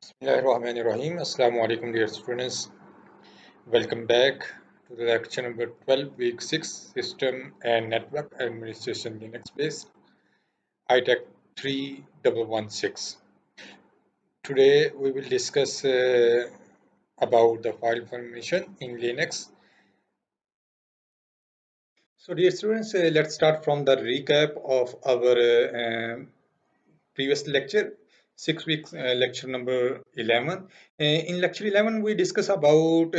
Bismillahirrahmanirrahim. Assalamu alaikum, dear students. Welcome back to the lecture number 12, week 6, System and Network Administration Linux based ITEC 3116. Today we will discuss about the file formation in Linux. So, dear students, let's start from the recap of our previous lecture, 6 weeks lecture number 11. In lecture 11 we discuss about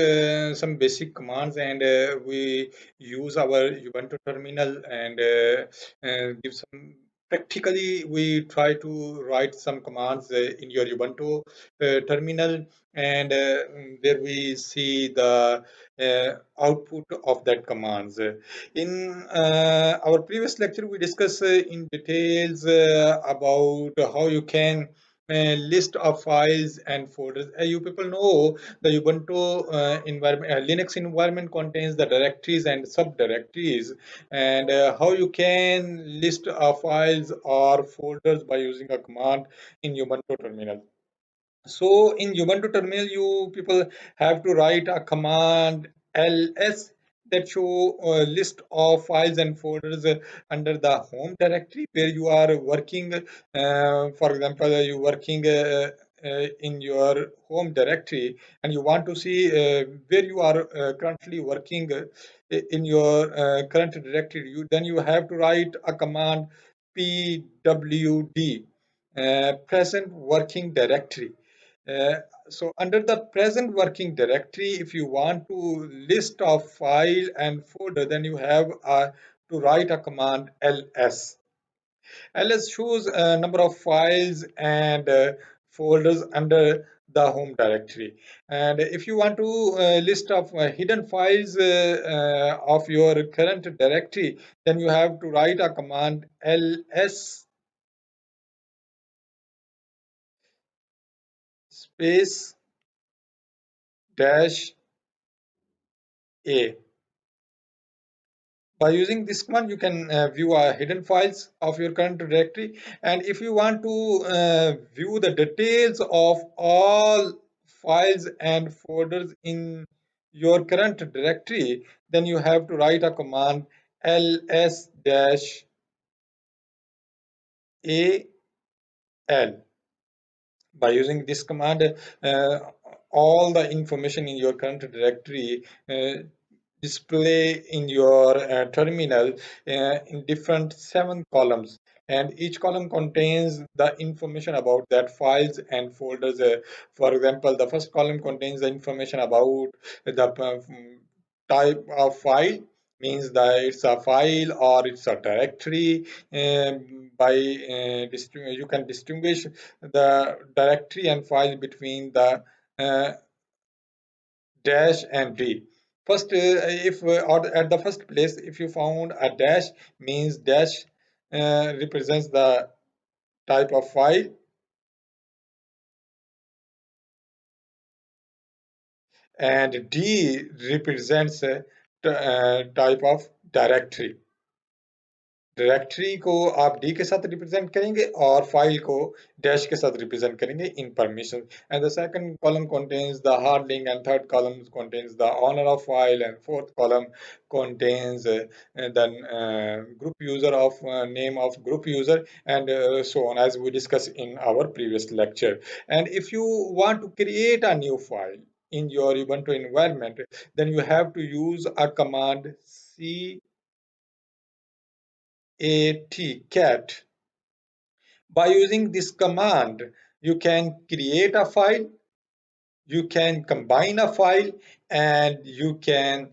some basic commands, and we use our Ubuntu terminal and give some practically we try to write some commands in your Ubuntu terminal, and where we see the output of that commands. In our previous lecture, we discussed in details about how you can list of files and folders. You people know the Ubuntu environment, Linux environment contains the directories and subdirectories, and how you can list files or folders by using a command in Ubuntu terminal. So in Ubuntu terminal, you people have to write a command ls that show a list of files and folders under the home directory where you are working. For example, you working in your home directory, and you want to see where you are currently working in your current directory. Then you have to write a command pwd, present working directory. uh, so under the present working directory, if you want to list of file and folder, then you have to write a command ls. Ls shows a number of files and folders under the home directory. And if you want to list of hidden files of your current directory, then you have to write a command ls space dash a. By using this command, you can view hidden files of your current directory. And if you want to view the details of all files and folders in your current directory, then you have to write a command ls-al. By using this command, uh, all the information in your current directory display in your terminal in different 7 columns, and each column contains the information about that files and folders. For example, the first column contains the information about the type of file, means that it's a file or it's a directory. By you can distinguish the directory and file between the uh, dash and d. First, if or at the first place, if you found a dash, means dash represents the type of file, and d represents a type of directory. Directory को आप D के साथ represent करेंगे और file को dash के साथ represent करेंगे in permission. And the second column contains the hard link, and third column contains the owner of file, and fourth column contains the group user of name of group user, and so on, as we discussed in our previous lecture. And if you want to create a new file in your Ubuntu environment, then you have to use a command cat. By using this command, you can create a file, you can combine a file, and you can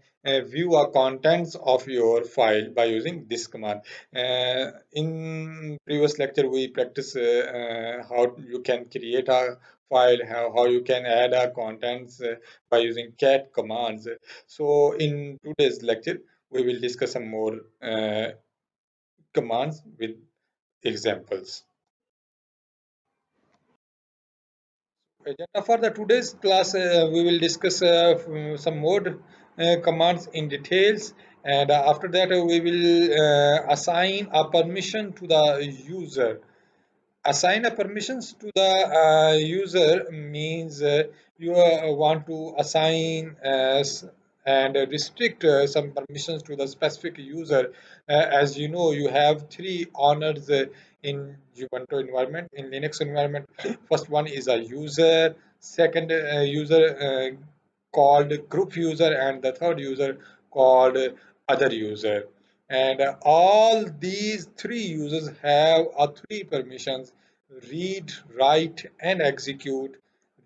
view a contents of your file by using this command. In previous lecture, we practice how you can create a file, how you can add a contents by using cat commands. So in today's lecture, we will discuss some more commands with examples. Agenda for the today's class, we will discuss some more commands in details, and after that we will assign a permission to the user. Assign a permissions to the user means you want to assign and restrict some permissions to the specific user. As you know, you have three honors in Ubuntu environment, in Linux environment. First one is a user, second user called group user, and the third user called other user. And all these three users have three permissions: read, write, and execute.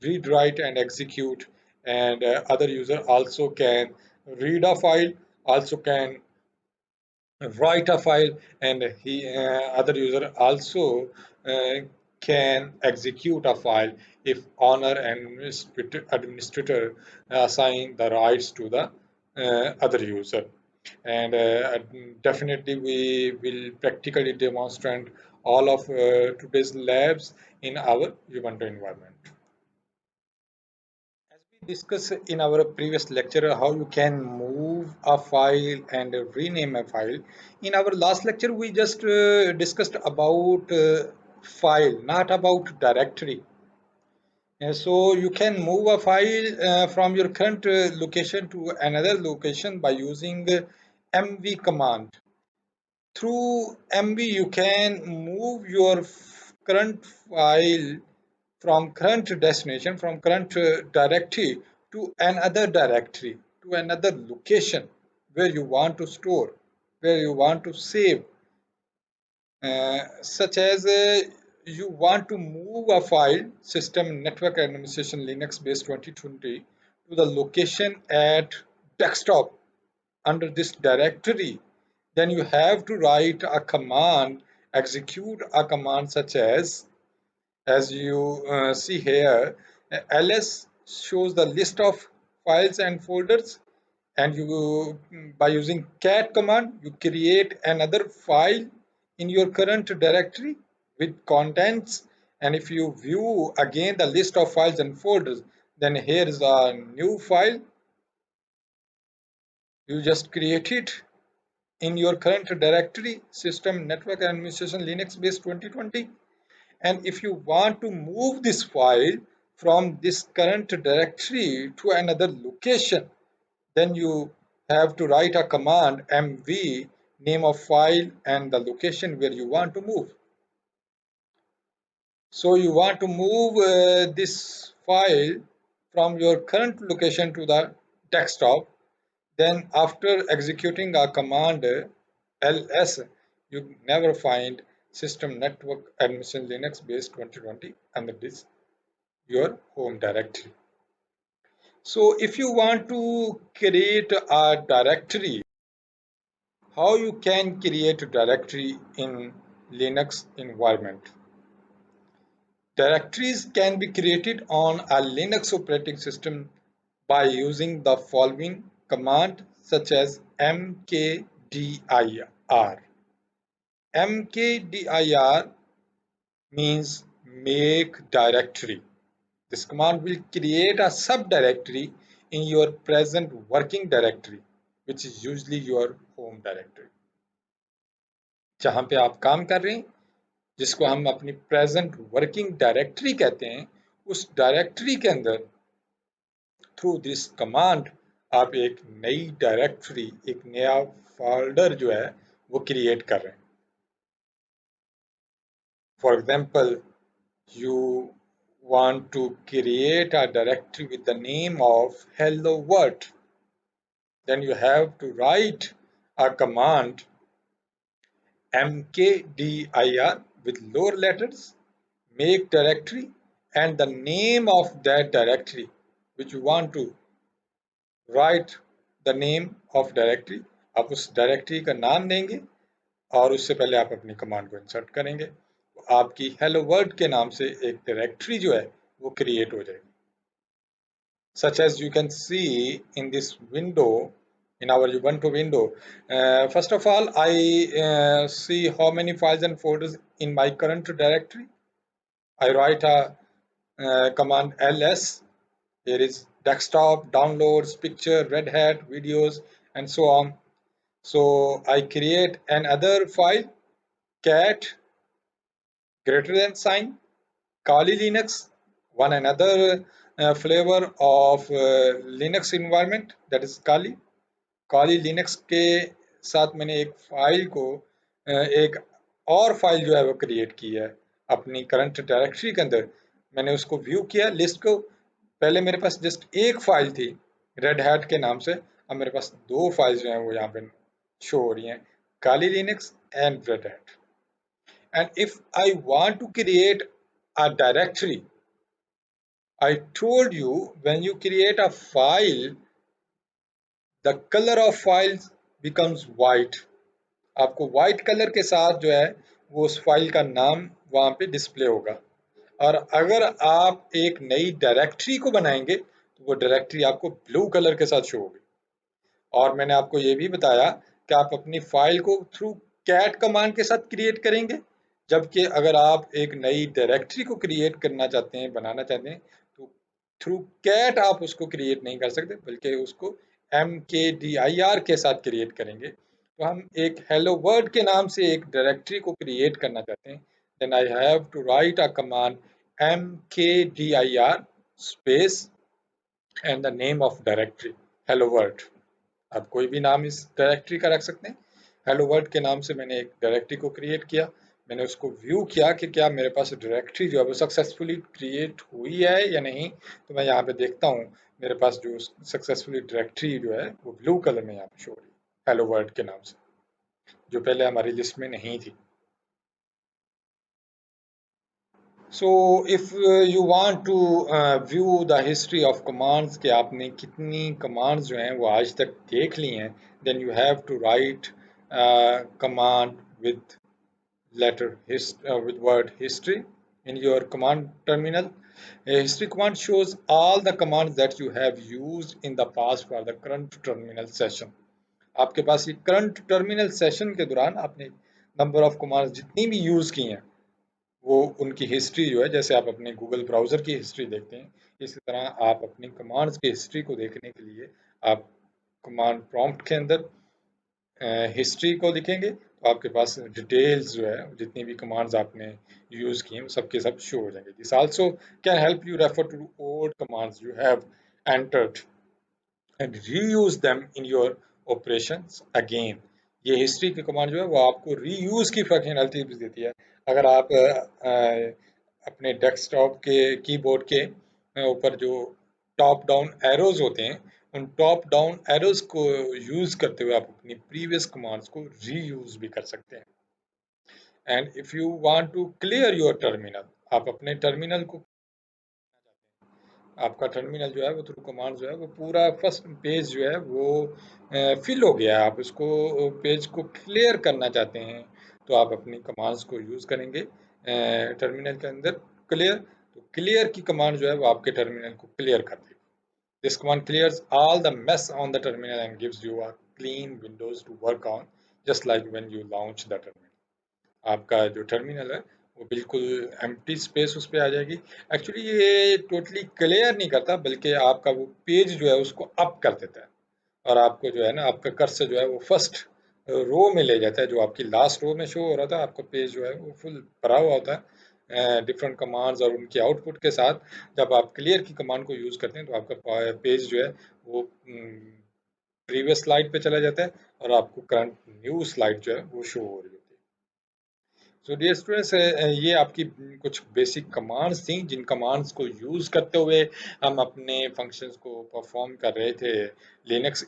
Read, write, and execute. And other user also can read a file, also can write a file, and he other user also uh, can execute a file if owner and administrator assign the rights to the other user. And definitely we will practically demonstrate all of today's labs in our Ubuntu environment. As we discussed in our previous lecture, how you can move a file and rename a file. In our last lecture, we just discussed about file, not about directory. So you can move a file from your current location to another location by using mv command. Through mv, you can move your current file from current destination, from current directory to another directory, to another location where you want to store, where you want to save. Such as you want to move a file, system network administration Linux base 2020, to the location at desktop under this directory, then you have to write a command, execute a command such as you see here, ls shows the list of files and folders, and you by using cat command you create another file in your current directory with contents. And if you view again the list of files and folders, then here is a new file you just created in your current directory, system network administration Linux base 2020. And if you want to move this file from this current directory to another location, then you have to write a command mv, name of file and the location where you want to move. So you want to move this file from your current location to the desktop. Then after executing a command ls, you never find system network administration Linux base 2020 under this your home directory. So if you want to create a directory, how you can create a directory in Linux environment? Directories can be created on a Linux operating system by using the following command such as mkdir. Mkdir means make directory. This command will create a subdirectory in your present working directory, which is usually your home directory. जहां पे आप काम कर रहे हैं, जिसको हम अपनी प्रेजेंट वर्किंग डायरेक्टरी कहते हैं, उस डायरेक्टरी के अंदर थ्रू दिस कमांड आप एक नई डायरेक्टरी, एक नया फोल्डर जो है वो क्रिएट कर रहे हैं. For example, you want to create a directory with the name of hello world, then you have to write a command mkdir with lower letters, make directory, and the name of that directory which you want to write. The name of directory, आप उस directory का नाम देंगे और उससे पहले आप अपनी कमांड को इंसर्ट करेंगे, तो आपकी हेलो वर्ल्ड के नाम से एक डायरेक्टरी जो है वो क्रिएट हो जाएगी. Such as you can see in this window, in our Ubuntu window. First of all, I see how many files and folders in my current directory. I write a command ls. Here is desktop, downloads, picture, Red Hat, videos, and so on. So I create another file, cat, greater than sign, Kali Linux, one another flavor of Linux environment, that is Kali. Kali Linux के साथ मैंने एक file को एक और file जो है वो क्रिएट की है अपनी करंट डायरेक्टरी के अंदर। मैंने उसको व्यू किया लिस्ट को। पहले मेरे पास जस्ट एक फाइल थी रेड हैट के नाम से, अब मेरे पास दो फाइल्स जो हैं वो यहाँ पे शो हो रही हैं, Kali Linux and Red Hat. And if I want to create a directory, I told you when you create a file, the color of files becomes white. आपको white कलर के साथ जो है वो उस फाइल का नाम वहाँ पे डिस्प्ले होगा। और अगर आप एक नई डायरेक्टरी को बनाएंगे तो वो डायरेक्टरी आपको ब्लू कलर के साथ शो होगी। और मैंने आपको ये भी बताया कि आप अपनी फाइल को थ्रू कैट कमांड के साथ क्रिएट करेंगे, जबकि अगर आप एक नई डायरेक्टरी को क्रिएट करना चाहते हैं, बनाना चाहते हैं, तो थ्रू कैट आप उसको क्रिएट नहीं कर सकते, बल्कि उसको mkdir के साथ क्रिएट करेंगे। तो हम एक हेलो वर्ल्ड के नाम से एक डायरेक्टरी को क्रिएट करना चाहते हैं, then I have to write a command mkdir space and the name of directory hello world. आप कोई भी नाम इस डायरेक्टरी का रख सकते हैं। हेलो वर्ल्ड के नाम से मैंने एक डायरेक्टरी को क्रिएट किया। मैंने उसको व्यू किया कि क्या मेरे पास डायरेक्टरी जो है वो सक्सेसफुली क्रिएट हुई है या नहीं। तो मैं यहाँ पे देखता हूँ मेरे पास जो सक्सेसफुली डायरेक्टरी जो है वो ब्लू कलर में यहाँ पे शो हो रही है हेलो वर्ल्ड के नाम से, जो पहले हमारी लिस्ट में नहीं थी। So if you want to view the history of commands कि आपने कितनी commands जो हैं वो आज तक देख ली हैं, then you have to write command with with word history in your command terminal. A history command shows all the commands that you have used in the past for the current terminal session. आपके पास ये current terminal session के दौरान आपने number of commands जितनी भी use की हैं वो उनकी हिस्ट्री जो है, जैसे आप अपने गूगल ब्राउज़र की हिस्ट्री देखते हैं, इसी तरह आप अपनी कमांड्स की हिस्ट्री को देखने के लिए आप कमांड प्रॉम्प्ट के अंदर हिस्ट्री को लिखेंगे तो आपके पास डिटेल्स जो है जितनी भी कमांड्स आपने यूज़ की हैं सब के सब शो हो जाएंगे। This also can help you refer to old commands you have entered and reuse them in your operations again. ये हिस्ट्री की कमांड जो है वो आपको रीयूज की फंक्शनैलिटी भी देती है। अगर आप अपने डेस्कटॉप के कीबोर्ड के ऊपर जो टॉप डाउन एरोज होते हैं, उन टॉप डाउन एरोज को यूज करते हुए आप अपनी प्रीवियस कमांड्स को रीयूज भी कर सकते हैं। And if you want to clear your terminal, आप अपने टर्मिनल को, आपका टर्मिनल जो है वो थ्रू कमांड जो है वो पूरा फर्स्ट पेज जो है वो फिल हो गया है, आप उसको पेज को क्लियर करना चाहते हैं तो आप अपनी कमांड्स को यूज़ करेंगे टर्मिनल के अंदर क्लियर। तो क्लियर की कमांड जो है वो आपके टर्मिनल को क्लियर कर देगी। This command clears all the mess on the terminal and gives you a clean windows to work on, just like when you launch the terminal. आपका जो टर्मिनल है वो बिल्कुल एम्प्टी स्पेस उस पे आ जाएगी। एक्चुअली ये टोटली क्लियर नहीं करता, बल्कि आपका वो पेज जो है उसको अप कर देता है और आपको जो है ना आपका कर्सर जो है वो फर्स्ट रो में ले जाता है। जो आपकी लास्ट रो में शो हो रहा था आपका पेज जो है वो फुल भरा हुआ होता है डिफरेंट कमांड्स और उनके आउटपुट के साथ। जब आप क्लियर की कमांड को यूज़ करते हैं तो आपका पेज जो है वो प्रीवियस स्लाइड पे चला जाता है और आपको करंट न्यू स्लाइड जो है वो शो हो रही होती है। सो डियर स्टूडेंट्स, ये आपकी कुछ बेसिक कमांड्स थी जिन कमांड्स को यूज़ करते हुए हम अपने फंक्शंस को परफॉर्म कर रहे थे लिनक्स।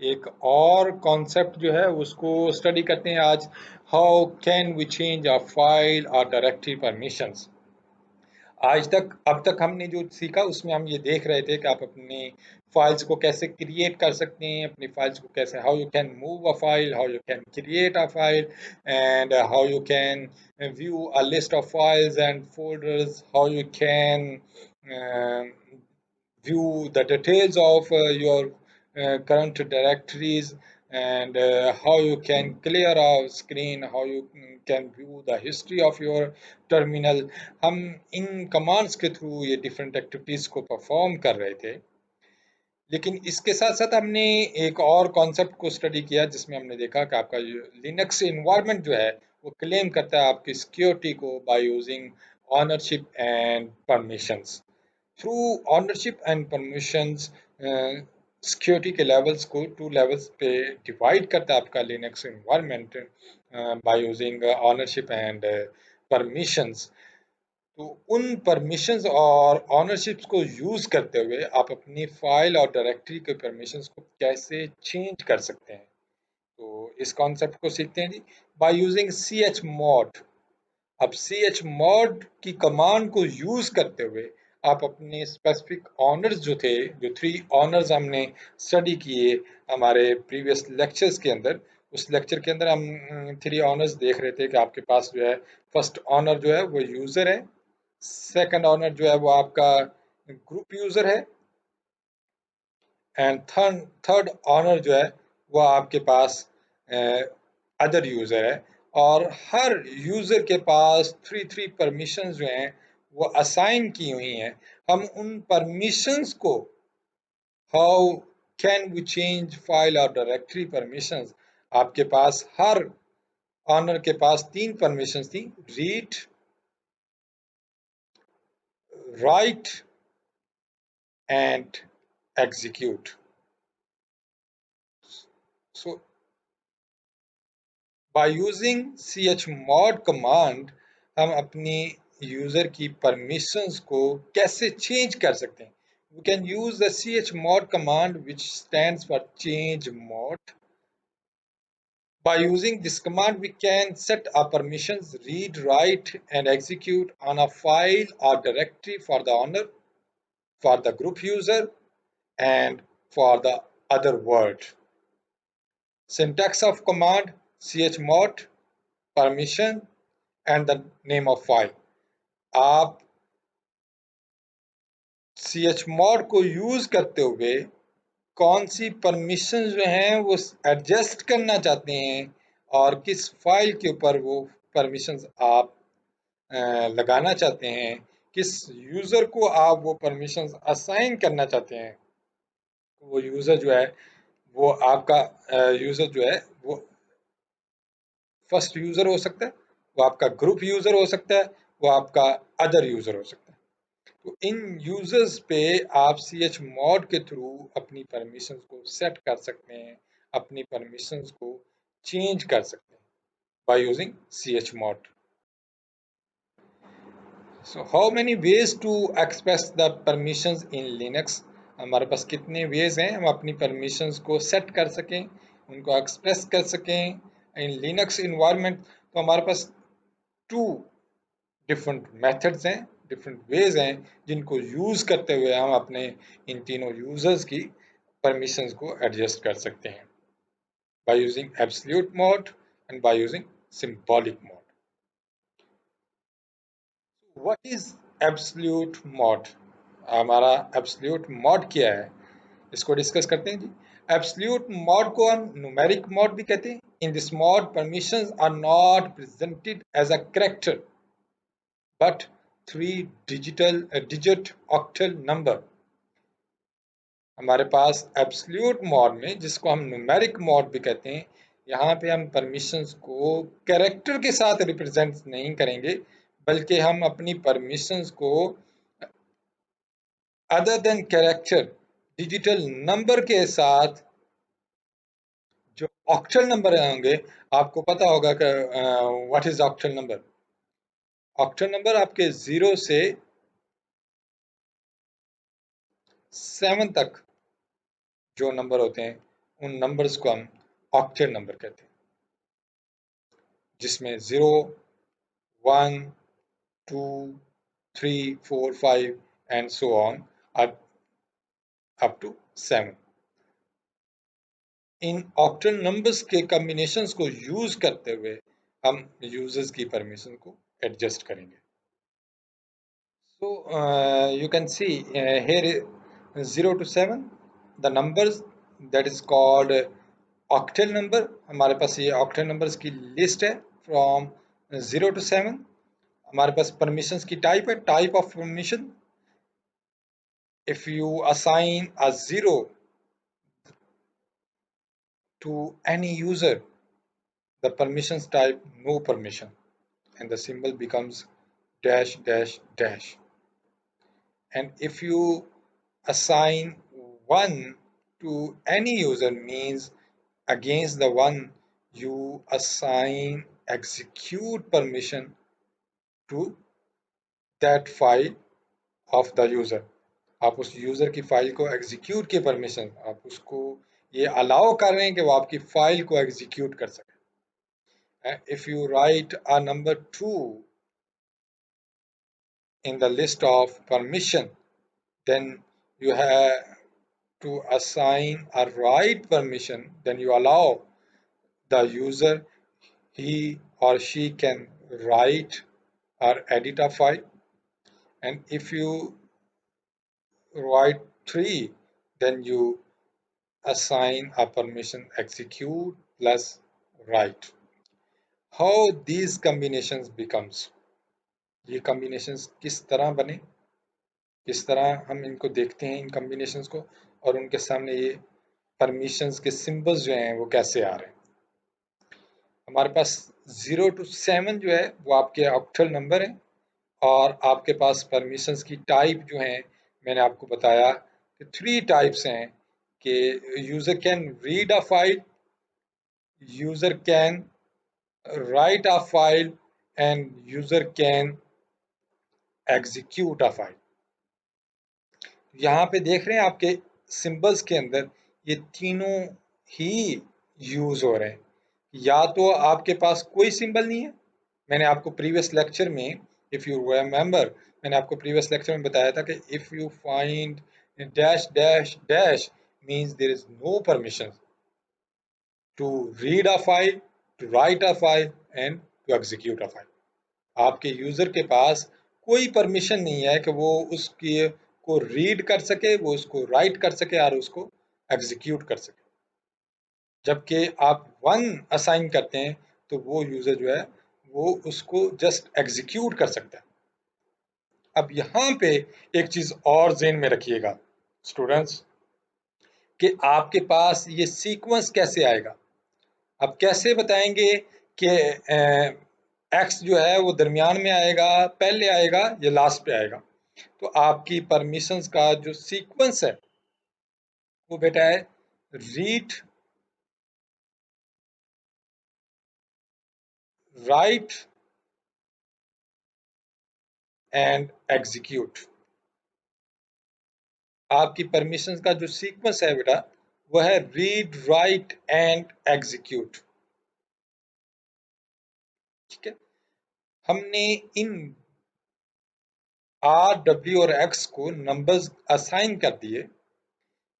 एक और कॉन्सेप्ट जो है उसको स्टडी करते हैं आज, how can we change a file और डायरेक्टरी परमिशंस। आज तक अब तक हमने जो सीखा उसमें हम ये देख रहे थे कि आप अपनी फाइल्स को कैसे क्रिएट कर सकते हैं, अपनी फाइल्स को कैसे, how you can move a file, how you can create a file and how you can view a list of files and folders, how you can view the details of your current directories and how you can clear a screen, how you can view the history of your terminal। हम इन commands के through ये different activities को perform कर रहे थे, लेकिन इसके साथ साथ हमने एक और कॉन्सेप्ट को स्टडी किया जिसमें हमने देखा कि आपका लिनक्स इन्वायरमेंट जो है वो क्लेम करता है आपकी सिक्योरिटी को by using ownership and permissions. Through ownership and permissions security के लेवल्स को 2 लेवल्स पे डिवाइड करता है आपका Linux environment by using ownership and permissions. तो उन परमिशंस और ऑनरशिप्स को यूज करते हुए आप अपनी फाइल और डायरेक्टरी के परमिशंस को कैसे चेंज कर सकते हैं। तो इस कॉन्सेप्ट को सीखते हैं जी, by using C H mod. अब सी एच मॉड की कमांड को यूज करते हुए आप अपने स्पेसिफिक ऑनर्स जो थे, जो 3 ऑनर्स हमने स्टडी किए हमारे प्रीवियस लेक्चर्स के अंदर, उस लेक्चर के अंदर हम 3 ऑनर्स देख रहे थे कि आपके पास जो है फर्स्ट ऑनर जो है वो यूजर है, सेकंड ऑनर जो है वो आपका ग्रुप यूजर है, एंड थर्ड ऑनर जो है वो आपके पास अदर यूजर है। और हर यूजर के पास 3 परमिशंस जो हैं वो असाइन की हुई हैं। हम उन परमिशंस को, how can we change file और डायरेक्टरी परमिशंस, आपके पास हर ऑनर के पास 3 परमिशंस थी, read, write and execute. So by using chmod command हम अपनी यूजर की परमिशंस को कैसे चेंज कर सकते हैं। We can use the chmod command which stands for change mode. By using this command we can set our permissions, read, write and execute on a file or directory for the owner, for the group user and for the other word. Syntax of command: chmod, permission and the name of file. आप chmod को use करते हुए कौन सी permission जो हैं वो adjust करना चाहते हैं और किस फाइल के ऊपर वो परमिशंस आप लगाना चाहते हैं, किस यूजर को आप वो परमिशंस असाइन करना चाहते हैं। वो यूजर जो है वो आपका यूजर जो है वो फर्स्ट यूजर हो सकता है, वो आपका ग्रुप यूजर हो सकता है, वो आपका अदर यूजर हो सकता है। तो इन यूजर्स पे आप chmod के थ्रू अपनी परमिशंस को सेट कर सकते हैं, अपनी परमिशंस को चेंज कर सकते हैं by using chmod। So how many ways to express the permissions in Linux. हमारे पास कितने वेज हैं हम अपनी परमिशंस को सेट कर सकें, उनको एक्सप्रेस कर सकें इन लिनक्स इन्वायरमेंट। तो हमारे पास 2 डिफरेंट मेथड्स हैं, डिफरेंट वेज हैं जिनको यूज करते हुए हम अपने इन तीनों यूजर्स की परमिशंस को एडजस्ट कर सकते हैं, by using absolute mode and by using symbolic mode. What is absolute mode? हमारा एब्सोल्यूट मोड क्या है, इसको डिस्कस करते हैं जी। एब्सोल्यूट मोड को हम न्यूमेरिक मोड भी कहते हैं। In this mode permissions are not presented as a character but 3 digit octal number। हमारे पास एब्सोल्यूट मोड में, जिसको हम न्यूमेरिक मोड भी कहते हैं, यहाँ पे हम परमिशंस को कैरेक्टर के साथ रिप्रेजेंट नहीं करेंगे, बल्कि हम अपनी परमिशंस को other than character digital number के साथ, जो ऑक्टल नंबर होंगे, आपको पता होगा कि what is octal number. Octal number आपके 0 से 7 तक जो नंबर होते हैं, उन नंबर्स को हम ऑक्टेट नंबर कहते हैं, जिसमें 0, 1, 2, 3, 4, 5 and so on up to 7। In octal numbers के कॉम्बिनेशंस को यूज करते हुए हम यूजर्स की परमिशन को एडजस्ट करेंगे। So you can see here 0 to 7 the numbers that is called octal number। हमारे पास ये octal numbers की लिस्ट है from 0 to 7। हमारे पास permissions की टाइप है, type of permission। if you assign a 0 to any user the permissions type no permission, and the symbol becomes dash dash dash. And if you assign 1 to any user, means against the one you assign execute permission to that file of the user. आप उस user की file को execute की permission, आप उसको ये allow कर रहे हैं कि वो आपकी फाइल को एग्जीक्यूट कर सके. If you right a number 2 in the list of permission, then you have to assign a write permission, then you allow the user, he or she can write or edit a file. And if you write 3, then you assign a permission execute plus write. How these combinations becomes, ये combinations किस तरह बने, किस तरह हम इनको देखते हैं इन combinations को, और उनके सामने ये permissions के symbols जो हैं वो कैसे आ रहे हैं. हमारे पास 0 to 7 जो है वो आपके ऑक्टल नंबर हैं, और आपके पास परमिशंस की टाइप जो हैं मैंने आपको बताया कि 3 टाइप्स हैं कि user can read a file, user can write a file, and user can execute a file. यहाँ पे देख रहे हैं आपके सिंबल्स के अंदर ये तीनों ही यूज हो रहे हैं. या तो आपके पास कोई सिंबल नहीं है, मैंने आपको प्रीवियस लेक्चर में, इफ यू रिमेंबर, मैंने आपको प्रीवियस लेक्चर में बताया था कि if you find dash dash dash means there is no permission to read a file, to write a file, and to execute a file. आपके user के पास कोई परमिशन नहीं है कि वो उसकी को रीड कर सके, वो उसको राइट कर सके और उसको एग्जीक्यूट कर सके. जबकि आप 1 असाइन करते हैं तो वो यूजर जो है वो उसको जस्ट एग्जीक्यूट कर सकता है. अब यहाँ पे एक चीज और ज़हन में रखिएगा स्टूडेंट्स, कि आपके पास ये सीक्वेंस कैसे आएगा. आप कैसे बताएंगे कि एक्स जो है वो दरमियान में आएगा, पहले आएगा या लास्ट पे आएगा. तो आपकी परमिशंस का जो सीक्वेंस है वो बेटा है रीड, राइट एंड एग्जीक्यूट. आपकी परमिशंस का जो सीक्वेंस है बेटा वो है रीड, राइट एंड एग्जीक्यूट. ठीक है. हमने इन आर, डब्ल्यू और एक्स को नंबर्स असाइन कर दिए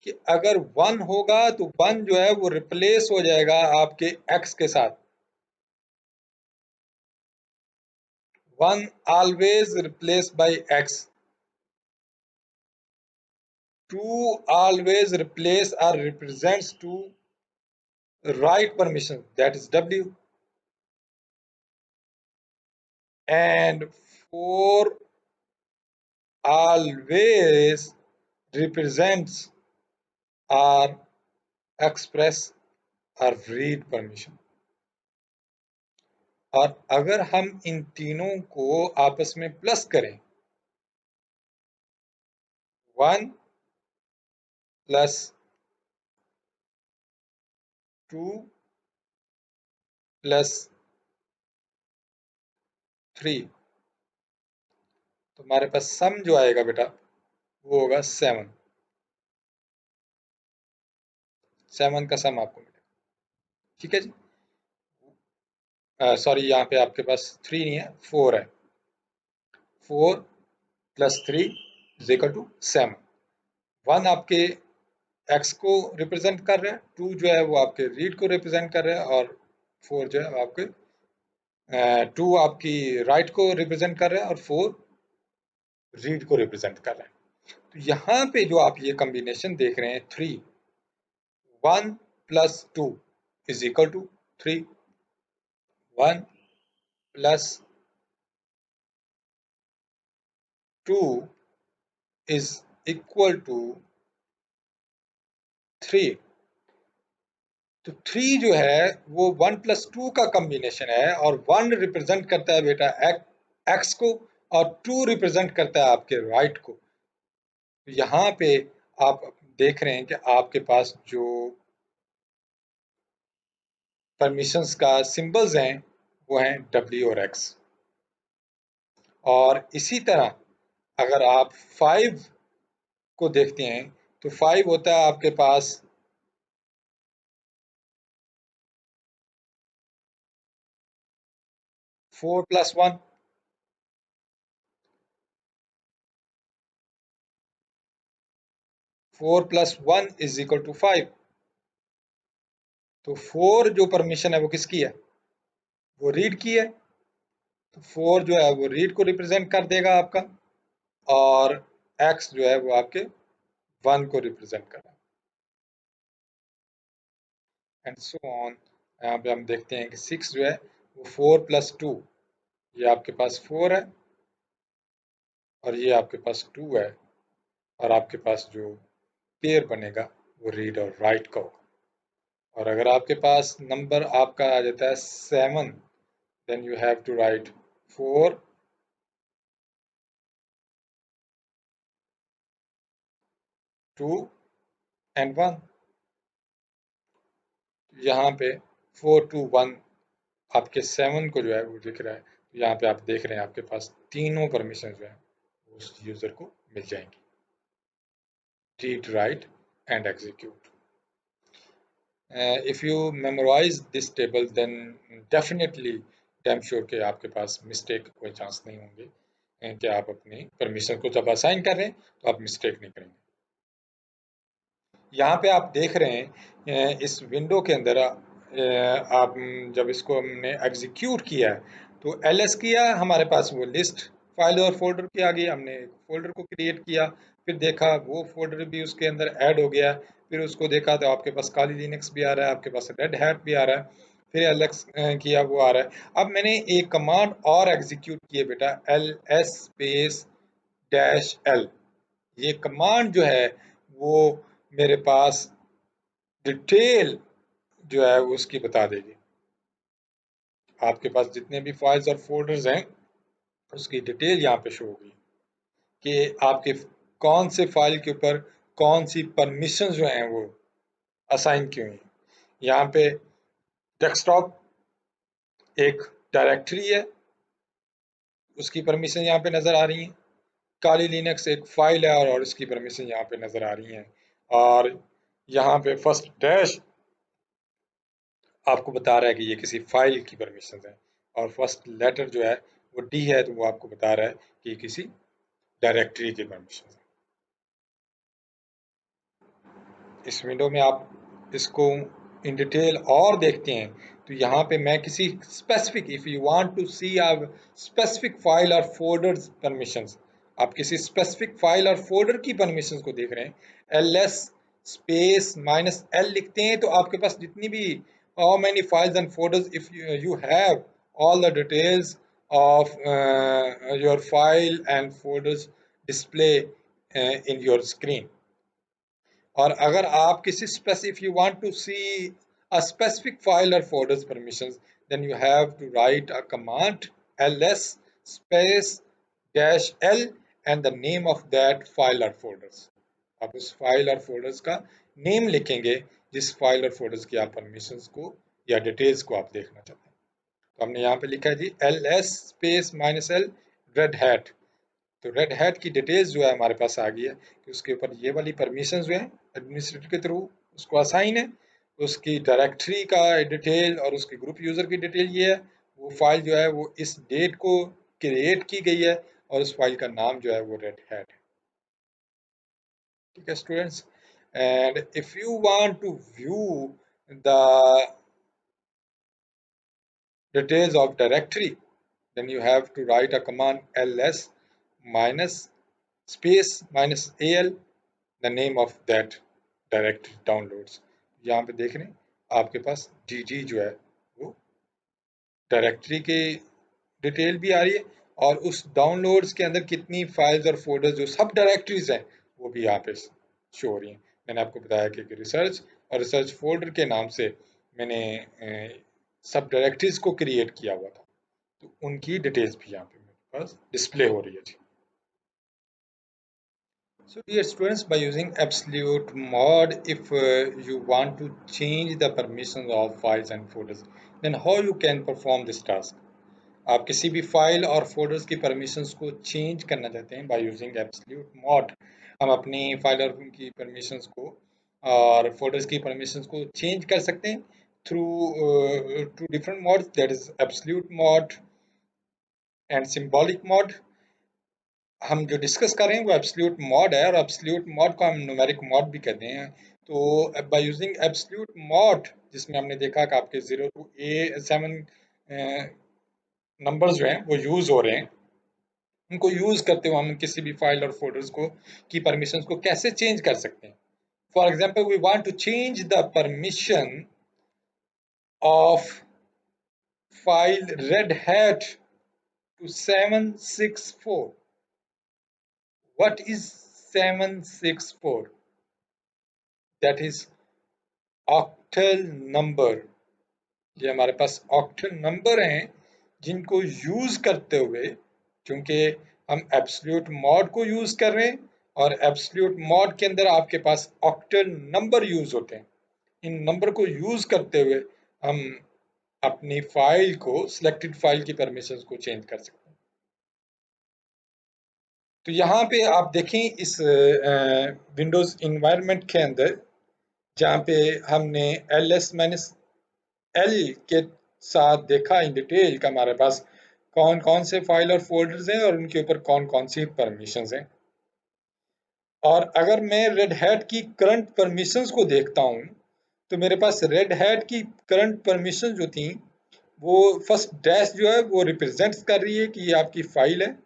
कि अगर 1 होगा तो 1 जो है वो रिप्लेस हो जाएगा आपके एक्स के साथ. 1 always replaced by x. 2 always replace or represents to right permission, that is w. And 4 always represents or express or read permission. और अगर हम इन तीनों को आपस में प्लस करें, 1 प्लस 2 प्लस 3, तो हमारे पास सम जो आएगा बेटा वो होगा 7. 7 का सम आपको मिलेगा. ठीक है जी. सॉरी, यहाँ पे आपके पास 3 नहीं है, 4 है. 4 प्लस 3 इज इक्वल टू 7. 1 आपके एक्स को रिप्रेजेंट कर रहा है, 2 जो है वो आपके रीड को रिप्रेजेंट कर रहा है, और 4 जो है आपके 2 आपकी राइट को रिप्रेजेंट कर रहा है, और 4 रीड को रिप्रेजेंट कर रहा है. तो यहाँ पे जो आप ये कॉम्बिनेशन देख रहे हैं 3, 1 plus 2 is equal to 3, 1 plus 2 is equal to 3. तो 3 जो है वो 1+2 का कॉम्बिनेशन है, और 1 रिप्रेजेंट करता है बेटा एक्स को, और 2 रिप्रेजेंट करता है आपके राइट को। तो यहाँ पे आप देख रहे हैं कि आपके पास जो परमिशंस का सिंबल्स हैं वो हैं W और X। और इसी तरह अगर आप 5 को देखते हैं तो 5 होता है आपके पास 4+1, 4+1 = 5। तो 4 जो परमिशन है वो किसकी है? वो रीड की है। तो 4 जो है वो रीड को रिप्रेजेंट कर देगा आपका, और x जो है वो आपके 1 को रिप्रेजेंट कर रहा है, एंड सो ऑन। यहाँ पे हम देखते हैं कि 6 जो है वो 4+2, ये आपके पास 4 है, और ये आपके पास 2 है, और आपके पास जो पेयर बनेगा वो रीड और राइट का होगा। और अगर आपके पास नंबर आपका आ जाता है 7, then you have to write 4, 2 and 1। यहाँ पे 4, 2, 1 आपके 7 को जो है वो दिख रहा है। तो यहाँ पे आप देख रहे हैं आपके पास तीनों परमिशन जो है उस यूजर को मिल जाएंगी, read, write and execute. If you memorise this table then definitely damn sure के आपके पास मिस्टेक कोई चांस नहीं होंगे, कि आप अपनी परमिशन को जब असाइन कर रहे हैं तो आप मिस्टेक नहीं करेंगे। यहाँ पे आप देख रहे हैं इस विंडो के अंदर आप जब इसको हमने एग्जीक्यूट किया है तो एलएस किया, हमारे पास वो लिस्ट फाइल और फोल्डर की आ गई, हमने एक फोल्डर को क्रिएट किया, फिर देखा वो फोल्डर भी उसके अंदर ऐड हो गया, फिर उसको देखा तो आपके पास काली लिनक्स भी आ रहा है, आपके पास रेड हैट भी आ रहा है, फिर एलएक्स किया वो आ रहा है। अब मैंने एक कमांड और एग्जीक्यूट की है बेटा, ls स्पेस डैश l। ये कमांड जो है वो मेरे पास डिटेल जो है वो उसकी बता देगी, आपके पास जितने भी फाइल्स और फोल्डर्स हैं उसकी डिटेल यहाँ पे शो होगी कि आपके कौन से फाइल के ऊपर कौन सी परमिशन जो हैं वो असाइन की हुई। यहाँ पे डेस्कटॉप एक डायरेक्टरी है, उसकी परमिशन यहाँ पे नजर आ रही है। काली लिनक्स एक फाइल है, और इसकी परमिशन यहाँ पे नजर आ रही है। और यहाँ पे फर्स्ट डैश आपको बता रहा है कि ये किसी फाइल की परमिशन है, और फर्स्ट लेटर जो है वो डी है, तो वो आपको बता रहा है कि ये किसी डायरेक्टरी की परमिशन है। इस विंडो में आप इसको इन डिटेल और देखते हैं तो यहाँ पे मैं किसी specific, if you want to see a specific file और फोल्डर्स परमिशंस, आप किसी स्पेसिफिक फाइल और फोल्डर की परमिशंस को देख रहे हैं, ls स्पेस -l लिखते हैं तो आपके पास जितनी भी how many files and folders, if you have all the details of your file and folders display in your screen। और अगर आप किसी specific, you want to see a specific file or folders permissions, then you have to write a command ls space dash l and the name of that file or folders। आप उस file और folders का name लिखेंगे जिस file और folders की आप permissions को या डिटेल्स को आप देखना चाहते हैं। तो हमने यहाँ पे लिखा है जी ls space -l red hat. तो रेड हैट की डिटेल्स जो है हमारे पास आ गई है कि उसके ऊपर ये वाली परमिशन जो है एडमिनिस्ट्रेटर के थ्रू उसको असाइन है, उसकी डायरेक्टरी का डिटेल और उसके ग्रुप यूजर की डिटेल ये है, वो फाइल जो है वो इस डेट को क्रिएट की गई है, और उस फाइल का नाम जो है वो रेड हैट है। ठीक है students, and if you want to view the details of directory, then you have to write a command ls minus space -al the name of that directory downloads। यहाँ पे देख रहे हैं आपके पास dd जो है वो डायरेक्टरी की डिटेल भी आ रही है, और उस डाउनलोड्स के अंदर कितनी फाइल्स और फोल्डर्स जो सब डायरेक्टरीज हैं वो भी यहाँ पे शो हो रही हैं। मैंने आपको बताया कि रिसर्च और रिसर्च फोल्डर के नाम से मैंने सब डायरेक्टरीज को क्रिएट किया हुआ था, तो उनकी डिटेल्स भी यहाँ पे मेरे पास डिस्प्ले हो रही है जी। So dear students, by using absolute mod, if you want to change the permissions of files and folders, then how you can perform this task? आप किसी भी फाइल और फोल्डर्स की परमिशंस को चेंज करना चाहते हैं बाय यूजिंग एब्सोल्यूट मॉड। हम अपनी फाइल और उनकी परमिशंस को और फोल्डर्स की परमिशंस को चेंज कर सकते हैं through two different modes, that is absolute mode and symbolic mode. हम जो डिस्कस कर रहे हैं वो एब्सोल्यूट मॉड है, और एब्सोल्यूट मॉड को हम न्यूमेरिक मॉड भी कहते हैं। तो बाय यूजिंग एब्सोल्यूट मॉड, जिसमें हमने देखा कि आपके 0 to A7 नंबर्स जो हैं वो यूज हो रहे हैं, उनको यूज करते हुए हम किसी भी फाइल और फोल्डर्स को की परमिशंस को कैसे चेंज कर सकते हैं। For example, we want to change the permission of file red hat to 764। What is 764? That is octal number. ये हमारे पास ऑक्टल नंबर हैं जिनको यूज करते हुए, क्योंकि हम एब्सोल्यूट मॉड को यूज कर रहे हैं और एब्सोल्यूट मॉड के अंदर आपके पास ऑक्टल नंबर यूज होते हैं, इन नंबर को यूज करते हुए हम अपनी फाइल को, सिलेक्टेड फाइल की परमिशंस को चेंज कर सकते हैं। तो यहाँ पे आप देखें इस विंडोज इन्वायरमेंट के अंदर, जहाँ पे हमने ls-l के साथ देखा इन डिटेल का हमारे पास कौन कौन से फाइल और फोल्डर्स हैं और उनके ऊपर कौन कौन सी परमिशंस हैं। और अगर मैं रेड हैट की करंट परमिशंस को देखता हूँ, तो मेरे पास रेड हैट की करंट परमिशन जो थी, वो फर्स्ट डैश जो है वो रिप्रेजेंट कर रही है कि ये आपकी फाइल है।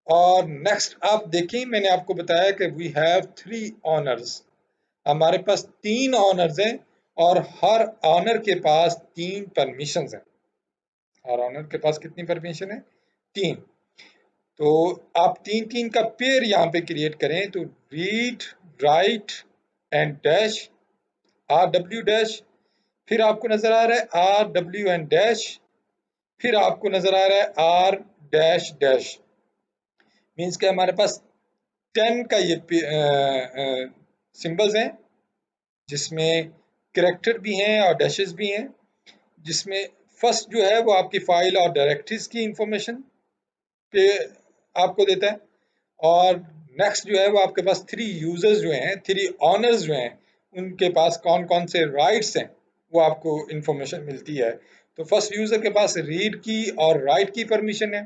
और नेक्स्ट आप देखें, मैंने आपको बताया कि वी हैव 3 ऑनर्स, हमारे पास 3 ऑनर्स हैं और हर ऑनर के पास 3 परमिशंस हैं। हर ऑनर के पास कितनी परमिशन है? 3। तो आप 3-3 का पेयर यहाँ पे क्रिएट करें, तो read, write and dash, RW dash, फिर आपको नजर आ रहा है RW एंड डैश, फिर आपको नजर आ रहा है R डैश डैश। मीन्स के हमारे पास 10 का ये सिंबल्स हैं, जिसमें करेक्टर भी हैं और डैशेस भी हैं, जिसमें फर्स्ट जो है वो आपकी फाइल और डायरेक्टरीज की इंफॉर्मेशन पे आपको देता है, और नेक्स्ट जो है वो आपके पास 3 यूजर्स जो हैं, 3 ऑनर्स जो हैं, उनके पास कौन कौन से राइट्स हैं वो आपको इंफॉर्मेशन मिलती है। तो फर्स्ट यूजर के पास रीड की और राइट की परमिशन है,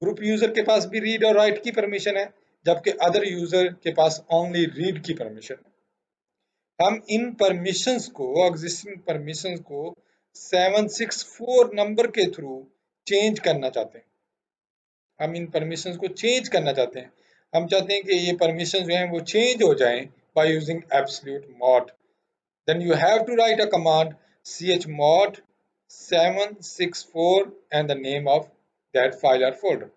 ग्रुप यूजर के पास भी रीड और राइट की परमिशन है, जबकि अदर यूजर के पास ओनली रीड की परमिशन है। हम इन परमिशंस को, एग्जिस्टिंग परमिशंस को 764 नंबर के थ्रू चेंज करना चाहते हैं। हम इन परमिशंस को चेंज करना चाहते हैं। हम चाहते हैं कि ये परमिशन जो हैं वो चेंज हो जाएं by using absolute mode. Then you have to write a command chmod 764 and the name of that file और फोल्डर।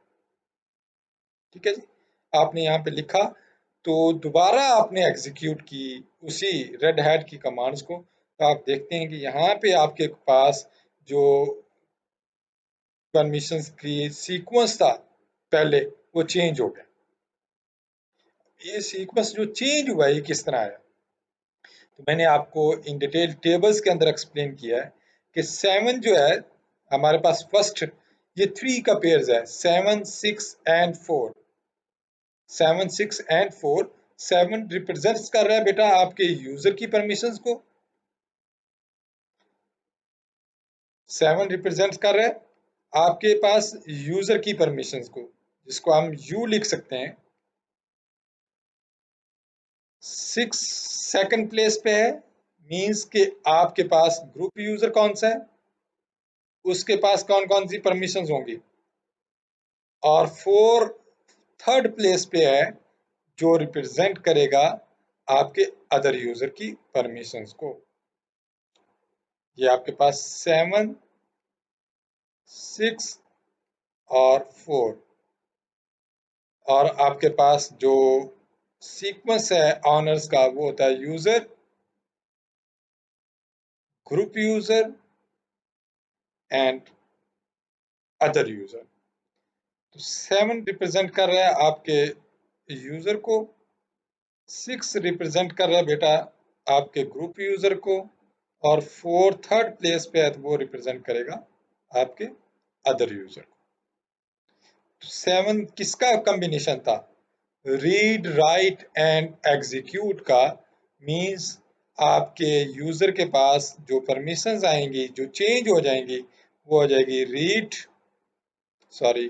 ठीक है जी, आपने यहाँ पे लिखा, तो दोबारा आपने एग्जीक्यूट की उसी रेड हैट की कमांड्स को, तो आप देखते हैं कि यहाँ पे आपके पास जो परमिशंस की सीक्वेंस था पहले, वो चेंज हो गया। ये सीक्वेंस जो चेंज हुआ है, ये किस तरह आया? तो मैंने आपको इन डिटेल टेबल्स के अंदर एक्सप्लेन किया है कि 7 जो है हमारे पास फर्स्ट, ये 3 का पेयर्स है, 7, 6 एंड 4। 7, 6 एंड 4, 7 रिप्रेजेंट्स कर रहा है बेटा आपके यूजर की परमिशंस को, 7 रिप्रेजेंट कर रहा है आपके पास यूजर की परमिशंस को, जिसको हम यू लिख सकते हैं। 6 सेकंड प्लेस पे है, मींस कि आपके पास ग्रुप यूजर कौन सा है, उसके पास कौन कौन सी परमिशंस होंगी। और 4 थर्ड प्लेस पे है, जो रिप्रेजेंट करेगा आपके अदर यूजर की परमिशंस को। ये आपके पास 7, 6 और 4, और आपके पास जो सीक्वेंस है ऑनर्स का, वो होता है user, group user and other user. तो 7 रिप्रेजेंट कर रहा है आपके यूजर को, 6 रिप्रेजेंट कर रहा है बेटा आपके ग्रुप यूजर को, और 4 थर्ड प्लेस पे है तो वो रिप्रेजेंट करेगा आपके अदर यूजर को। 7 किसका कॉम्बिनेशन था? रीड राइट एंड एग्जीक्यूट का। मींस आपके यूजर के पास जो परमिशंस आएंगी, जो चेंज हो जाएंगी, वो हो जाएगी रीड, सॉरी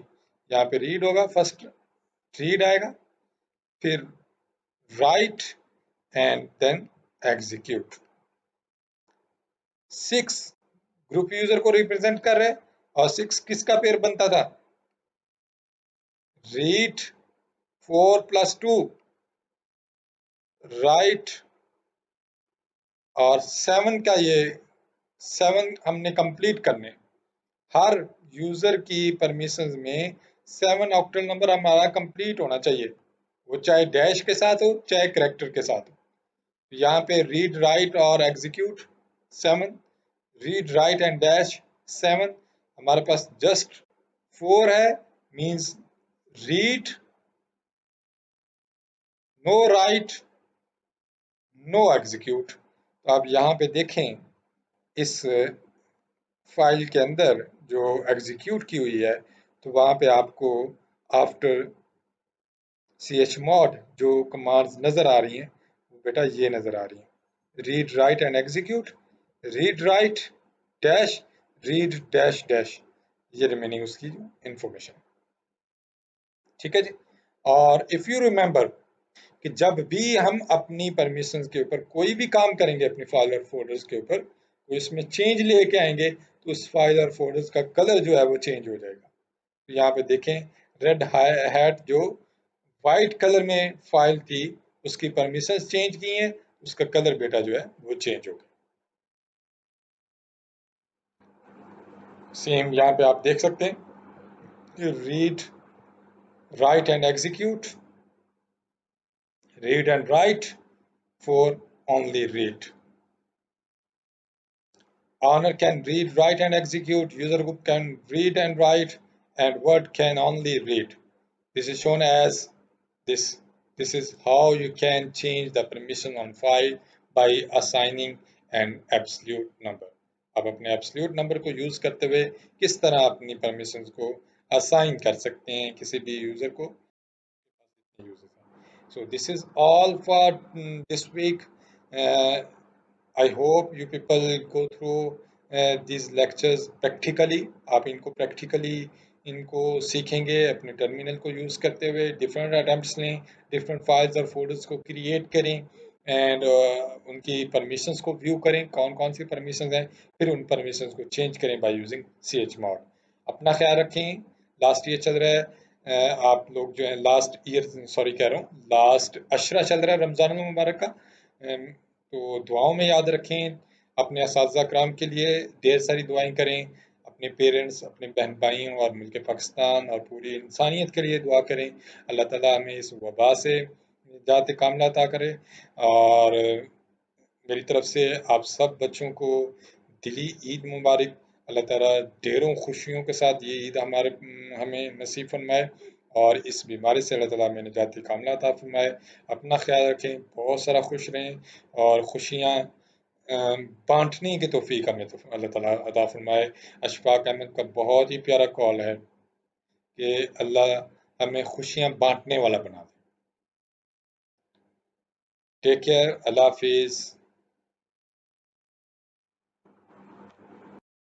यहाँ पे रीड होगा, फर्स्ट रीड आएगा, फिर write and then execute. 6 group user को रिप्रेजेंट कर रहे हैं, और 6 किसका पेयर बनता था? रीड 4 + 2 राइट, और 7 का ये 7 हमने कंप्लीट करने। हर यूजर की परमिशंस में 7 ऑक्टल नंबर हमारा कंप्लीट होना चाहिए, वो चाहे डैश के साथ हो चाहे करेक्टर के साथ हो। यहाँ पे रीड राइट और execute 7, read write and dash 7, हमारे पास जस्ट 4 है, means read, no write, no execute. तो आप यहाँ पे देखें इस फाइल के अंदर जो एग्जीक्यूट की हुई है, तो वहाँ पे आपको आफ्टर chmod जो कमांड्स नज़र आ रही हैं, वो बेटा ये नज़र आ रही हैं, read write and execute, read write dash, read dash dash, ये रिमेनिंग उसकी जो इंफॉर्मेशन। ठीक है जी। और इफ़ यू रिमेंबर कि जब भी हम अपनी परमिशंस के ऊपर कोई भी काम करेंगे अपनी फाइल और फोल्डर्स के ऊपर, तो इसमें चेंज लेके आएंगे तो उस फाइल और फोल्डर्स का कलर जो है वो चेंज हो जाएगा। तो यहाँ पे देखें, रेड हैट जो वाइट कलर में फाइल थी, उसकी परमिशंस चेंज की हैं, उसका कलर बेटा जो है वो चेंज हो गया। सेम यहाँ पे आप देख सकते हैं कि read write and execute, read and write for only read. Owner can read, write and execute, user group can read and write, and word can only read. This is shown as this. This is how you can change the permission on file by assigning an absolute number. अब अपने absolute number को use करते हुए किस तरह अपनी permissions को assign कर सकते हैं किसी भी user को। So this is all for this week. I hope you people go through these lectures practically. आप इनको practically इनको सीखेंगे, अपने टर्मिनल को यूज़ करते हुए डिफरेंट अटेम्प्ट्स लें, डिफरेंट फाइल्स और फोल्डर्स को क्रिएट करें, एंड उनकी परमिशंस को व्यू करें, कौन कौन सी परमिशंस हैं, फिर उन परमिशंस को चेंज करें बाय यूजिंग chmod। अपना ख्याल रखें, लास्ट ईयर चल रहा है, आप लोग जो है लास्ट ईयर, सॉरी कह रहा हूँ, लास्ट अशरा चल रहा है रमज़ान मुबारक का, तो दुआओं में याद रखें, अपने असातिज़ा कराम के लिए ढेर सारी दुआएं करें, अपने पेरेंट्स, अपने बहन भाइयों और मुल्क पाकिस्तान और पूरी इंसानियत के लिए दुआ करें। अल्लाह ताला हमें इस वबा से निजात कामिला अता करे। और मेरी तरफ से आप सब बच्चों को दिली ईद मुबारक। अल्लाह ताला ढेरों खुशियों के साथ ये ईद हमें नसीब फरमाए, और इस बीमारी से अल्लाह ताला हमें निजात कामिला अता फरमाए। अपना ख्याल रखें, बहुत सारा खुश रहें, और खुशियाँ बांटने की तौफीक हमें तो अल्लाह ताला अता फरमाए। अशफाक अहमद का बहुत ही प्यारा कॉल है कि अल्लाह हमें खुशियाँ बांटने वाला बना दे। टेक केयर, अल्लाह हाफिज़।